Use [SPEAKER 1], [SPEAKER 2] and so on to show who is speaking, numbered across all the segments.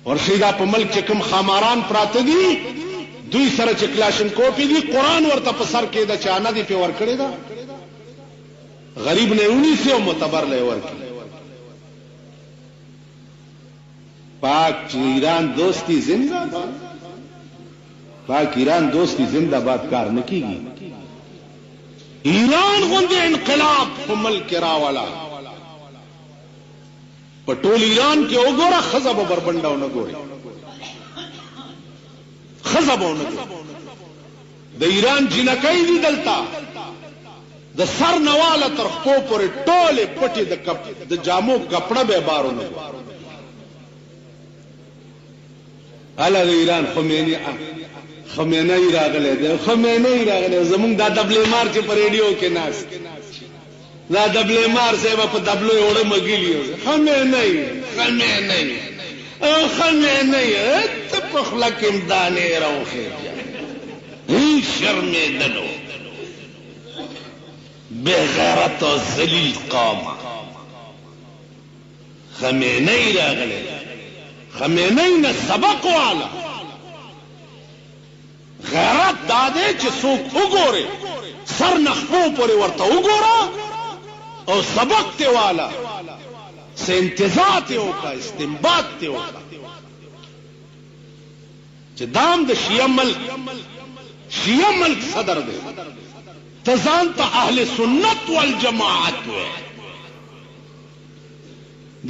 [SPEAKER 1] ورشي دا په ملک چې کوم خاماران پراته دي دوی سره چې کلاشنکوفي دي قرآن ورته په سر کې د چانه دي په ورکړې ده غریب نه ونیسي او معتبر له ورکړي پاک ایران دوستی زندہ باد پاک ایران دوستی زندہ باد کار نه کیږي ایران غوندې انقلاب په ملک راولا په ټول ایران کې وګوره خزه به بربنډاو نه ګوري خزه به نه د ایران جنکۍ دي دلته د سر نواله تر خپو پورې ټوله پټي د جامو کپڑا به بارونه اله د ایران خمینی راغله ده خمینی راغله زمونږ دا دبلې مار چې په ریډیو کې ناس دا دبلې مار صاحب په دبلو وړه مګیلیو خمینی ته په خلک امدانې راوخه هیڅ شرمېدلو بے غیرت و ذلیل قوم خمینی راغله خمینی نه سبق والا غیرت داده چې څوک وګوره سر نخپو پورې ورته وګوره او سبق ته والا سے انتزاع ته وکړه استنباط ته وکړه چې دام د شیعه ملک صدر دی تزان ته اهل سنت والجماعت وي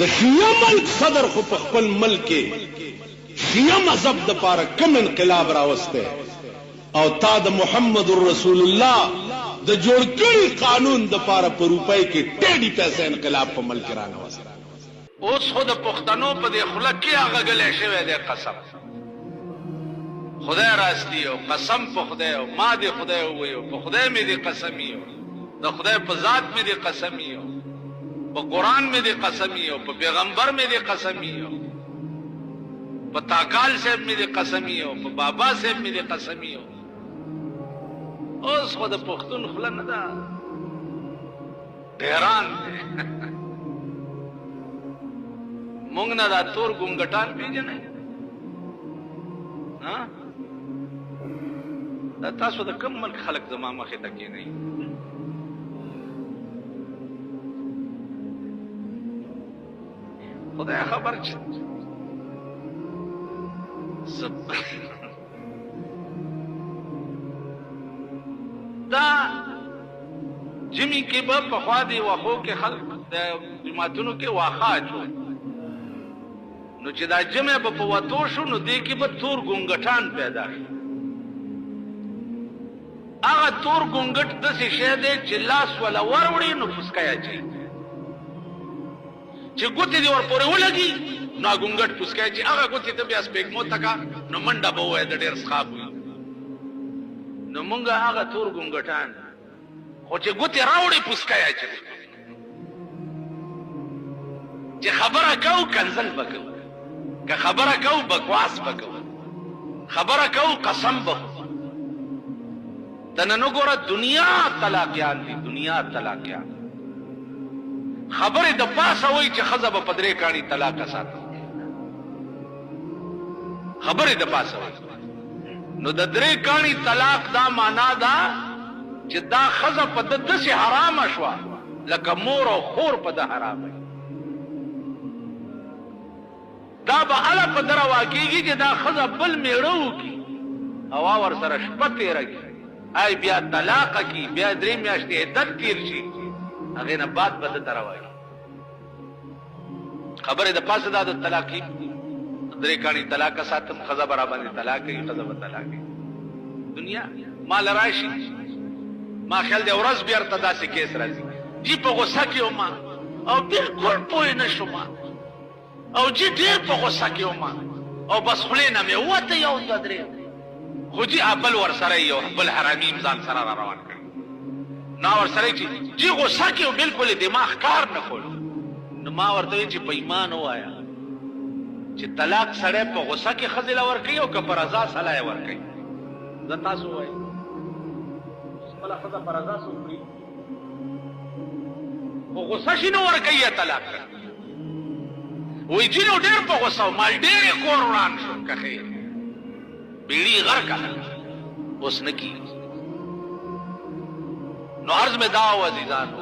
[SPEAKER 1] د شیعه ملک صدر خو په خپل ملک کې شیعه مذهب د پاره کوم انقلاب راوسته او تا د محمد رسول الله د جوړ کړي قانون د پاره په روپۍ کې ټیډي پیسې انقلاب په ملک رانه وسته
[SPEAKER 2] اوس خو د پښتنو په دې خله کې هغه غلې شوی دی قسم خدای راستی او قسم په خدای او ما دې خدای وایو په خدای مې دې قسمیو د خدای په ذات مې دې قسمیو په قرآن مې دې قسمیو په پیغمبر مې دې قسمیو په تاکال صاحب مې دې قسمیو په بابا صاحب مې دې قسمیو اوس خو د پښتون خله نه ده ډیران دی مونږ نه دا تور ګونګټان پیژنئ دا تاسو د کوم ملک خلک زما مخې ته کېنئ خدای خبر چې دا جمی کې به پخوا دی واخو کې خلک د جماعتونو کې واخه اچول نو چې دا جمع به په وتو شو نو دې کې به تور ګونګټان پیدا شو هغه تور ګونګټ داسې شی دی چې لاس ولا وروړي نو پسکی اچوي چې ګوتې دې ورپورې ولګي نو ګونګټ پسکی اچي هغه ګوتې ته بیا سپېږمو تکا نو منډه به ووایي د ډېر څښاک وي نو مونږ هغه تور ګونګټان خو چې ګوتې راوړي پسکی اچوي چې خبره کوو کنزل به کوو که خبره کوو بکواس به کوو خبره کوو قسم به خورو دننو ګوره دنیا طلاقیان دي دنیا طلاقیان خبرې د پاسه وایي چې ښځه به په درې کاڼي طلاقه ساتي خبرې د پاسه وایي نو د درې کاڼي طلاق دا معنا ده چې دا ښځه په ده داسې حرامه شوه لکه مور او خور په ده حرامه دا به هله په ده روا کېږي چې دا ښځه بل مېړه وکړي هوا ورسره شپه تېره کړي ای بیا طلاقه کی بیا درې میاشتې عدت تیر شي هغې نه بعد به ده ته روا کړي خبرې د پاسه دا د طلاقي درې کاڼي طلاقه ساتم ښځه به راباندې طلاق کوي ښځه به طلاق کوي دنیا ما له راشي ما خیال دی ورځ بیا ورته داسې کیس راځي جي په غوسه کې وم او بلکل پوه نه شوم او جي ډېر په غوسه کې وم او بس خولې نه مې ووته یو دوه درې خو جي بل ورسره یو بل حرامي ځان سره را روان کړي نو ورسره چې جي غوسه کې و بلکل دماغ کار نه کولو نو ما ورته وایي چې په ایمان ووایه چې طلاق سړی په غوسه کې ښځې له ورکوي او که په رضا سړی یې ورکوي زه تاسو ووایي خپله ښځه په رضا څه وکړي خو غوسه شي نو ورکوي یا طلاق کوي وی جنو ډیر په غوسه مال ډیر کور وران شو که خیر بیړي غر کنه اوس نکی نو عرض میں داو عزیزانو